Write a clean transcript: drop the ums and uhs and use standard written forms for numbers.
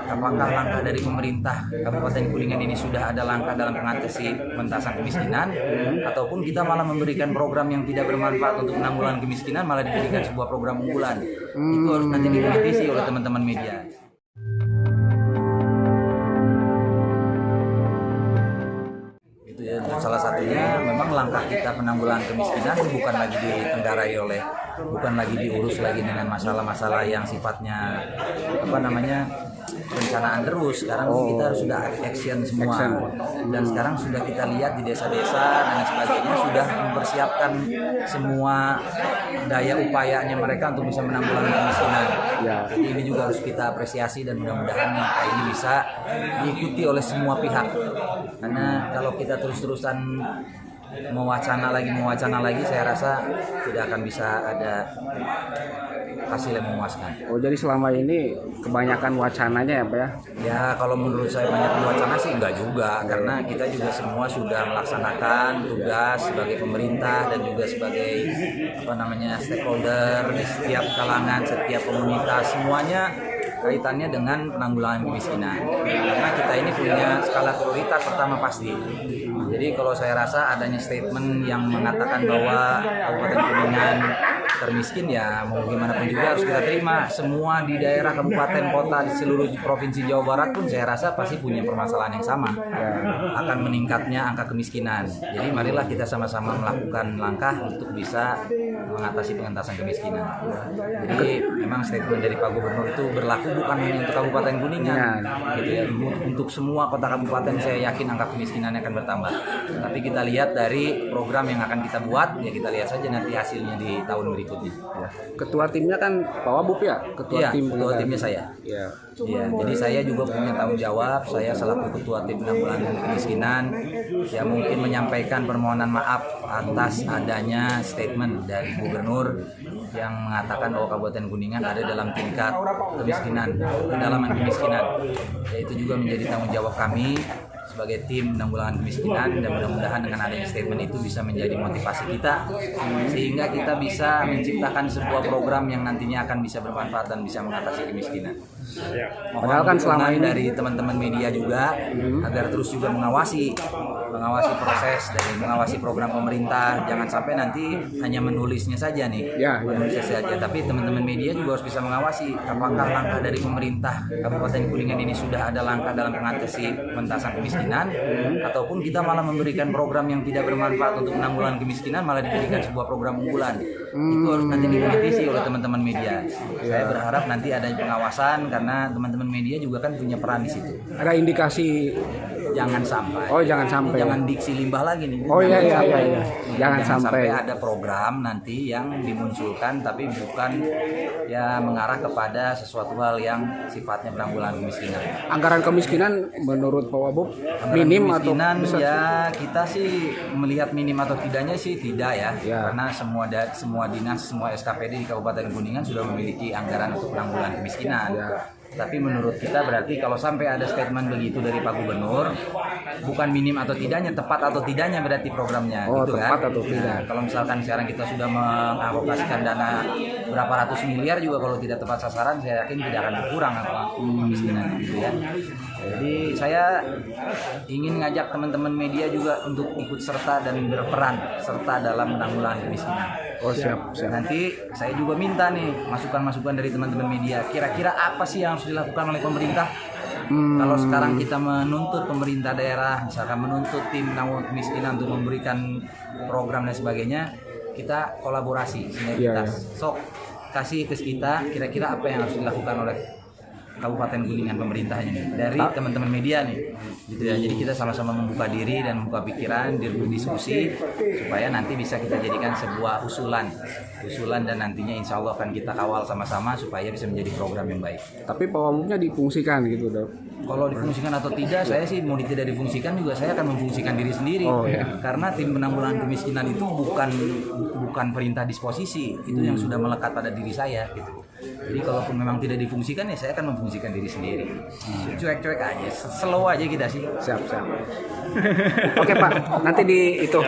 apakah langkah dari pemerintah Kabupaten Kuningan ini sudah ada langkah dalam mengatasi pengentasan kemiskinan, ataupun kita malah memberikan program yang tidak bermanfaat untuk penanggulangan kemiskinan malah dijadikan sebuah program unggulan. Itu harus nanti dikritisi oleh teman-teman media. Salah satunya memang langkah kita penanggulangan kemiskinan bukan lagi ditenggarai oleh, bukan lagi diurus lagi dengan masalah-masalah yang sifatnya perencanaan terus. Sekarang kita sudah action semua, dan sekarang sudah kita lihat di desa-desa dan sebagainya sudah mempersiapkan semua daya upayanya mereka untuk bisa menanggulangi kemiskinan. Jadi ini juga harus kita apresiasi, dan mudah-mudahan ini bisa diikuti oleh semua pihak. Karena kalau kita terus-terusan mewacana lagi, saya rasa tidak akan bisa ada hasil yang memuaskan. Oh, jadi selama ini kebanyakan wacananya ya Pak ya? Ya, kalau menurut saya banyak wacana sih enggak juga, karena kita juga semua sudah melaksanakan tugas sebagai pemerintah dan juga sebagai stakeholder di setiap kalangan, setiap komunitas, semuanya kaitannya dengan penanggulangan kemiskinan. Karena kita ini punya skala prioritas pertama pasti. Jadi kalau saya rasa adanya statement yang mengatakan bahwa Kabupaten Kuningan termiskin, ya mau gimana pun juga harus kita terima. Semua di daerah kabupaten kota di seluruh provinsi Jawa Barat pun saya rasa pasti punya permasalahan yang sama, akan meningkatnya angka kemiskinan. Jadi marilah kita sama-sama melakukan langkah untuk bisa mengatasi pengentasan kemiskinan. Jadi memang statement dari Pak Gubernur itu berlaku bukan hanya untuk Kabupaten Kuningan, gitu ya. Untuk semua kota kabupaten saya yakin angka kemiskinannya akan bertambah. Tapi kita lihat dari program yang akan kita buat, ya kita lihat saja nanti hasilnya di tahun berikutnya. Ketua timnya kan Pak Wabub ya? Ketua timnya saya. Iya, jadi saya juga punya tanggung jawab. Saya selaku Ketua Tim Penanggulangan Kemiskinan, ya mungkin menyampaikan permohonan maaf atas adanya statement dari Gubernur yang mengatakan bahwa Kabupaten Kuningan ada dalam tingkat kemiskinan, kedalaman kemiskinan. Ya, itu juga menjadi tanggung jawab kami sebagai tim penanggulangan kemiskinan, dan mudah-mudahan dengan adanya statement itu bisa menjadi motivasi kita sehingga kita bisa menciptakan sebuah program yang nantinya akan bisa bermanfaat dan bisa mengatasi kemiskinan. Padahal kan selama ini dari teman-teman media juga agar terus juga mengawasi proses dari mengawasi program pemerintah. Jangan sampai nanti hanya menulisnya saja nih, menulisnya saja, tapi teman-teman media juga harus bisa mengawasi apakah langkah dari pemerintah Kabupaten Kuningan ini sudah ada langkah dalam mengatasi pengentasan kemiskinan, ataupun kita malah memberikan program yang tidak bermanfaat untuk penanggulangan kemiskinan malah dijadikan sebuah program unggulan. Itu harus nanti dikritisi oleh teman-teman media. Saya berharap nanti ada pengawasan, karena teman-teman media juga kan punya peran di situ. Ada indikasi Jangan sampai. Oh, jangan sampai. Jangan diksi limbah lagi nih. Oh iya. Jangan sampai ada program nanti yang dimunculkan tapi bukan ya mengarah kepada sesuatu hal yang sifatnya penanggulangan kemiskinan. Anggaran kemiskinan menurut Pak Wabub minim atau besar? Ya kita sih melihat minim atau tidaknya sih tidak ya. Karena semua dinas, semua SKPD di Kabupaten Kuningan sudah memiliki anggaran untuk penanggulangan kemiskinan. Tapi menurut kita berarti kalau sampai ada statement begitu dari Pak Gubernur, bukan minim atau tidaknya, tepat atau tidaknya berarti programnya. Oh, gitu tepat kan? atau tidak. Nah, kalau misalkan sekarang kita sudah mengalokasikan dana berapa ratus miliar juga, kalau tidak tepat sasaran saya yakin tidak akan berkurang kemiskinan gitu ya. Jadi saya ingin ngajak teman-teman media juga untuk ikut serta dan berperan serta dalam penanggulangan kemiskinan. Oh siap. Nanti saya juga minta nih masukan-masukan dari teman-teman media. Kira-kira apa sih yang harus dilakukan oleh pemerintah? Kalau sekarang kita menuntut pemerintah daerah, misalkan menuntut tim penanggulangan kemiskinan untuk memberikan program dan sebagainya, kita kolaborasi, sinergitas. Sok kasih ke kita kira-kira apa yang harus dilakukan oleh Kabupaten Kuningan pemerintahnya nih, dari teman-teman media nih, gitu ya. Jadi kita sama-sama membuka diri dan membuka pikiran, berdiskusi supaya nanti bisa kita jadikan sebuah usulan dan nantinya insya Allah akan kita kawal sama-sama supaya bisa menjadi program yang baik. Tapi Pak Wabubnya difungsikan gitu dok? Kalau difungsikan atau tidak, saya sih mau tidak difungsikan juga saya akan memfungsikan diri sendiri. Karena tim penanggulangan kemiskinan itu bukan perintah disposisi, itu yang sudah melekat pada diri saya gitu. Jadi kalaupun memang tidak difungsikan ya saya akan memfungsikan diri sendiri. Cuek-cuek aja, slow aja kita sih. Siap. Oke Pak, nanti di itu.